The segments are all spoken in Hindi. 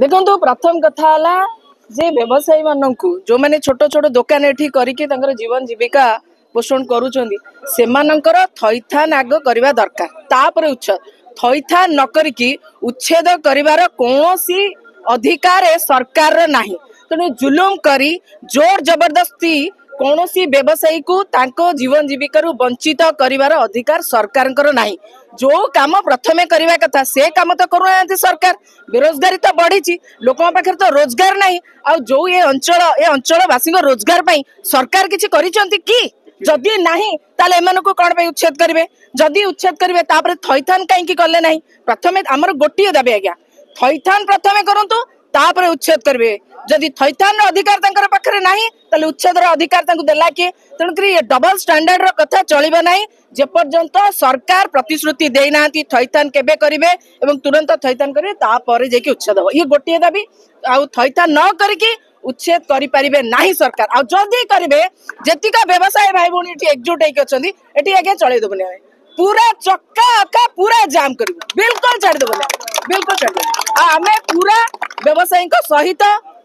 देखो प्रथम कथा जे व्यवसायी मानक जो मैंने छोट छोट दुकान एठी करके जीवन जीविका पोषण करूर थैथान आग करवा दरकार तापर उच्छेद थैथान न करिकी उच्छेद करिवार कौनसी अधिकार सरकार नाही तेणु जुलुम करी जोर जबरदस्ती कौन सी व्यवसायी को तांको जीवन जीविका वंचित करिवार अधिकार सरकार नाही। जो काम प्रथमे करवा कथा से काम तो करूना सरकार बेरोजगारी तो बढ़ी लोक पाखे तो रोजगार नहीं आ जो ये अंचलवासी रोजगार पाई सरकार किसी कि जदि नहीं ताले एमानकु कौन पे उच्छेद करेंगे जदि उच्छेद करेंगे तापर थैथान कहीं कले ना प्रथमे आमर गोटे दाबी आज्ञा थैथान प्रथमे करंतु तापर उच्छेद करेंगे जदि थैथान अधिकार तांकर पाखरे नाही ताले उच्छेद अधिकार तांकु देला किए तेणुक ये डबल स्टैंडर्ड रो कथा चलिबा नाही जेपर्यंत सरकार प्रतिश्रुति देना थैथान केबे करिवे एवं तुरंत थैथान करिवे तापर जेकी उच्छेद हो ये गोटे दाबी आ थैथान न करिकी उच्छेद करि परिबे नाही सरकार आ जदि करिवे जेतिका व्यवसाय भाई भौणी एठी एकजुट हेके अछंती एठी आगे चलै देबनी पूरा चक्का अक्का पूरा जाम करिवे बिल्कुल छाड़ देबनी बिल्कुल छाड़ देबनी आमे पूरा व्यवसायी सहित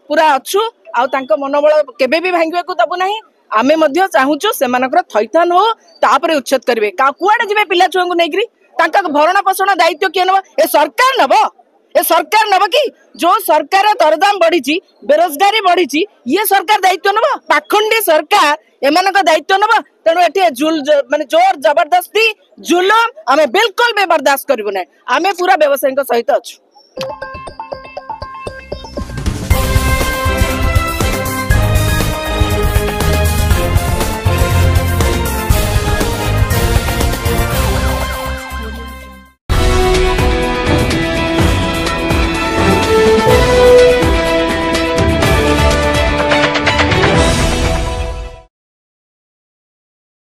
पूरा अच्छु आ तांको मनोबल केबे भी भांगिबा को दबु नाही आमे मध्य चाहूचु सेमानकर थैथान हो तापर उच्छेद करिवे का कुआडे जिवे पिला छुआ को नेग्री तांका भरण पोषण दायित्व के नबो ए सरकार नब कि जो सरकार दरदाम बढ़ी बेरोजगारी बढ़ी ये सरकार दायित्व नब पाखंडी सरकार एमानक दायित्व नब तेणु एटी माने जोर जबरदस्ती जुलुम आमे बिल्कुल भी बर्दाश्त करिबु नै आमे पूरा व्यवसायी सहित अच्छु।